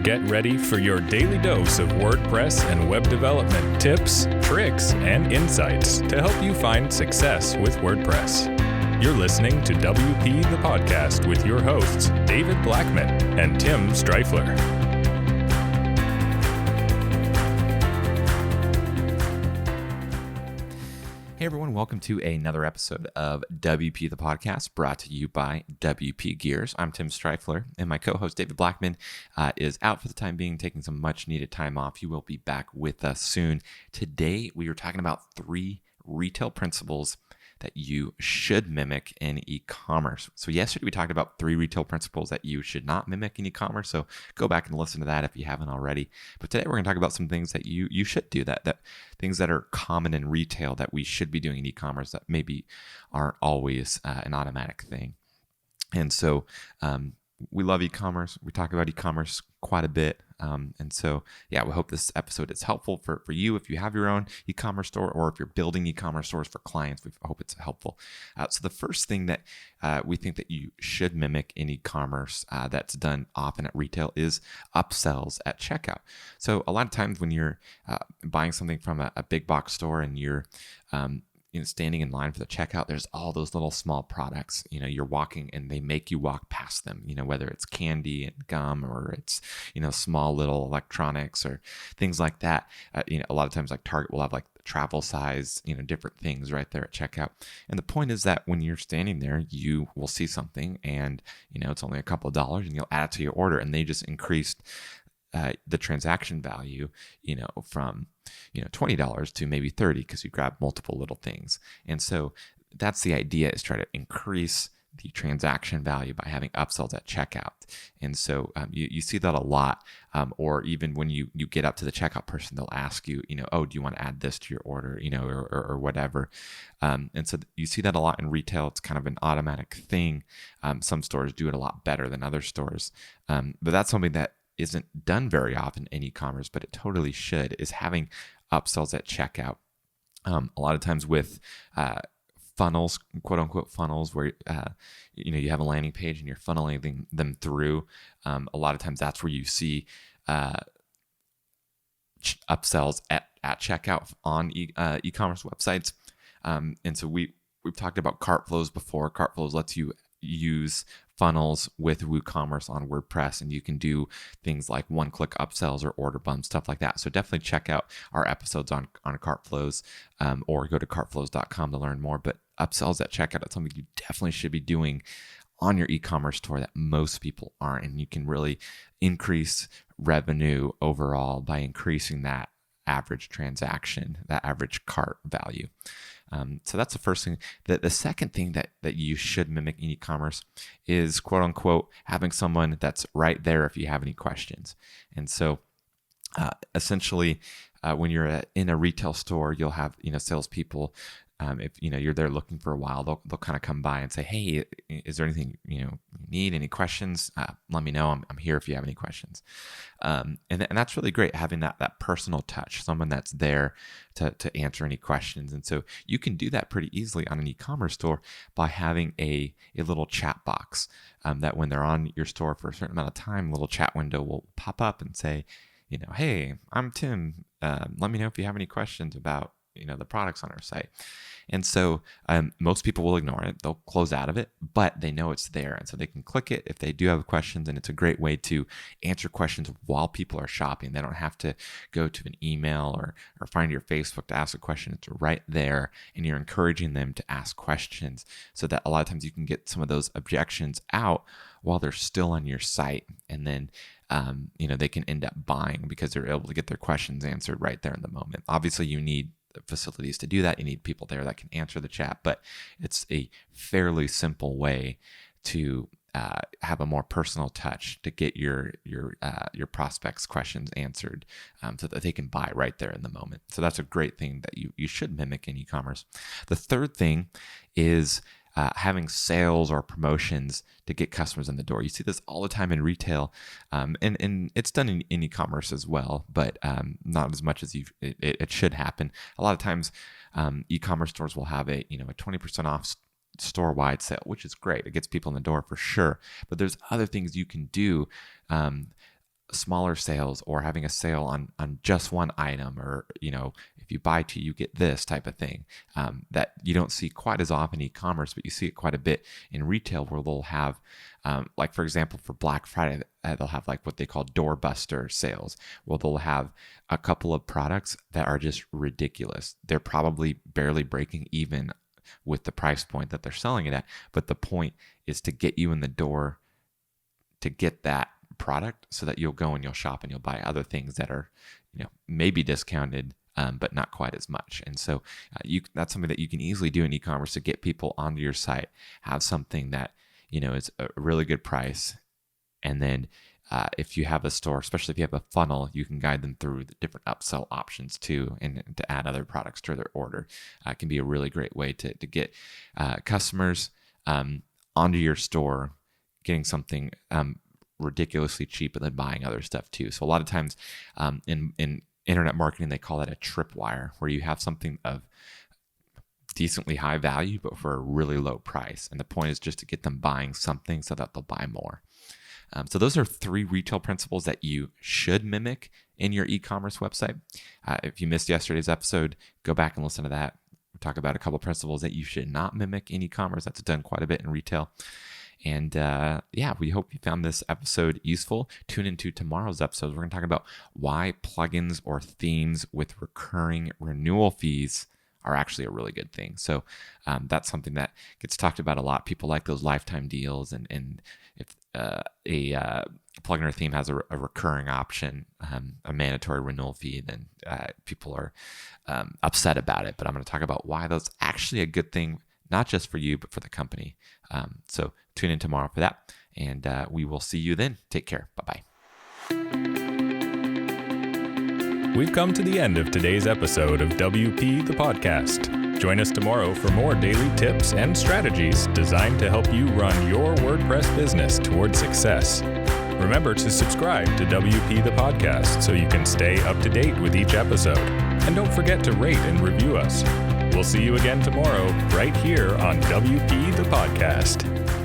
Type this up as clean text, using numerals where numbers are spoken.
Get ready for your daily dose of WordPress and web development tips, tricks, and insights to help you find success with WordPress. You're listening to WP the Podcast with your hosts, David Blackman and Tim Streifler. Hey everyone, welcome to another episode of WP the Podcast, brought to you by WP Gears. I'm Tim Streifler, and my co-host David Blackman is out for the time being, taking some much-needed time off. He will be back with us soon. Today, we are talking about 3 retail principles that you should mimic in e-commerce. So yesterday we talked about 3 retail principles that you should not mimic in e-commerce. So go back and listen to that if you haven't already. But today we're going to talk about some things that you should do, that things that are common in retail that we should be doing in e-commerce that maybe aren't always an automatic thing. And so we love e-commerce. We talk about e-commerce quite a bit. And so, we hope this episode is helpful for you if you have your own e-commerce store or if you're building e-commerce stores for clients. We hope it's helpful. So the first thing that we think that you should mimic in e-commerce that's done often at retail is upsells at checkout. So a lot of times when you're buying something from a big box store and you're standing in line for the checkout, there's all those little small products. You're walking and they make you walk past them, whether it's candy and gum or it's, small little electronics or things like that. A lot of times like Target will have like travel size, different things right there at checkout. And the point is that when you're standing there, you will see something and, it's only a couple of dollars and you'll add it to your order, and they just increased the transaction value, from $20 to maybe $30 because you grab multiple little things. And so that's the idea, is try to increase the transaction value by having upsells at checkout. And so you see that a lot, or even when you get up to the checkout person, they'll ask you, oh, do you want to add this to your order, or whatever. And so you see that a lot in retail. It's kind of an automatic thing. Some stores do it a lot better than other stores. But that's something that isn't done very often in e-commerce, but it totally should, is having upsells at checkout. A lot of times with funnels, quote unquote funnels, where you have a landing page and you're funneling them through. A lot of times that's where you see upsells at checkout on e-commerce websites. And so we've talked about cart flows before. Cart flows lets you use funnels with WooCommerce on WordPress, and you can do things like one-click upsells or order bumps, stuff like that. So definitely check out our episodes on cart flows, or go to cartflows.com to learn more. But upsells at checkout is something you definitely should be doing on your e-commerce store that most people aren't, and you can really increase revenue overall by increasing that average transaction, that average cart value. So that's the first thing. The second thing that you should mimic in e-commerce is, quote unquote, having someone that's right there if you have any questions. And so essentially, when you're in a retail store, you'll have salespeople. If you're there looking for a while, they'll kind of come by and say, "Hey, is there anything you need? Any questions? Let me know. I'm here if you have any questions." And that's really great, having that personal touch, someone that's there to answer any questions. And so you can do that pretty easily on an e-commerce store by having a little chat box that when they're on your store for a certain amount of time, a little chat window will pop up and say, "Hey, I'm Tim. Let me know if you have any questions about the products on our site." And so most people will ignore it. They'll close out of it, but they know it's there. And so they can click it if they do have questions. And it's a great way to answer questions while people are shopping. They don't have to go to an email or find your Facebook to ask a question. It's right there. And you're encouraging them to ask questions, so that a lot of times you can get some of those objections out while they're still on your site. And then they can end up buying because they're able to get their questions answered right there in the moment. Obviously, you need facilities to do that. You need people there that can answer the chat, but it's a fairly simple way to have a more personal touch to get your prospects' questions answered, so that they can buy right there in the moment. So that's a great thing that you should mimic in e-commerce. The third thing is having sales or promotions to get customers in the door. You see this all the time in retail, and it's done in e-commerce as well, but not as much as it should happen. A lot of times, e-commerce stores will have a 20% off store-wide sale, which is great. It gets people in the door for sure. But there's other things you can do smaller sales or having a sale on just one item, or if you buy two you get this type of thing, that you don't see quite as often in e-commerce, but you see it quite a bit in retail, where they'll have like, for example, for Black Friday, they'll have like what they call doorbuster sales, where they'll have a couple of products that are just ridiculous. They're probably barely breaking even with the price point that they're selling it at, but the point is to get you in the door to get that product, so that you'll go and you'll shop and you'll buy other things that are maybe discounted, but not quite as much. And so that's something that you can easily do in e-commerce to get people onto your site, have something that is a really good price. And then if you have a store, especially if you have a funnel, you can guide them through the different upsell options too, and to add other products to their order. It can be a really great way to get customers onto your store, getting something ridiculously cheap, and then buying other stuff too. So a lot of times in internet marketing, they call that a tripwire, where you have something of decently high value, but for a really low price. And the point is just to get them buying something so that they'll buy more. So those are 3 retail principles that you should mimic in your e-commerce website. If you missed yesterday's episode, go back and listen to that. We talk about a couple principles that you should not mimic in e-commerce. That's done quite a bit in retail. And we hope you found this episode useful. Tune into tomorrow's episode. We're going to talk about why plugins or themes with recurring renewal fees are actually a really good thing. So that's something that gets talked about a lot. People like those lifetime deals, and if a plugin or theme has a recurring option, a mandatory renewal fee, then people are upset about it. But I'm going to talk about why that's actually a good thing, not just for you, but for the company. So tune in tomorrow for that, and we will see you then. Take care. Bye-bye. We've come to the end of today's episode of WP the Podcast. Join us tomorrow for more daily tips and strategies designed to help you run your WordPress business towards success. Remember to subscribe to WP the Podcast so you can stay up to date with each episode. And don't forget to rate and review us. We'll see you again tomorrow right here on WP the Podcast.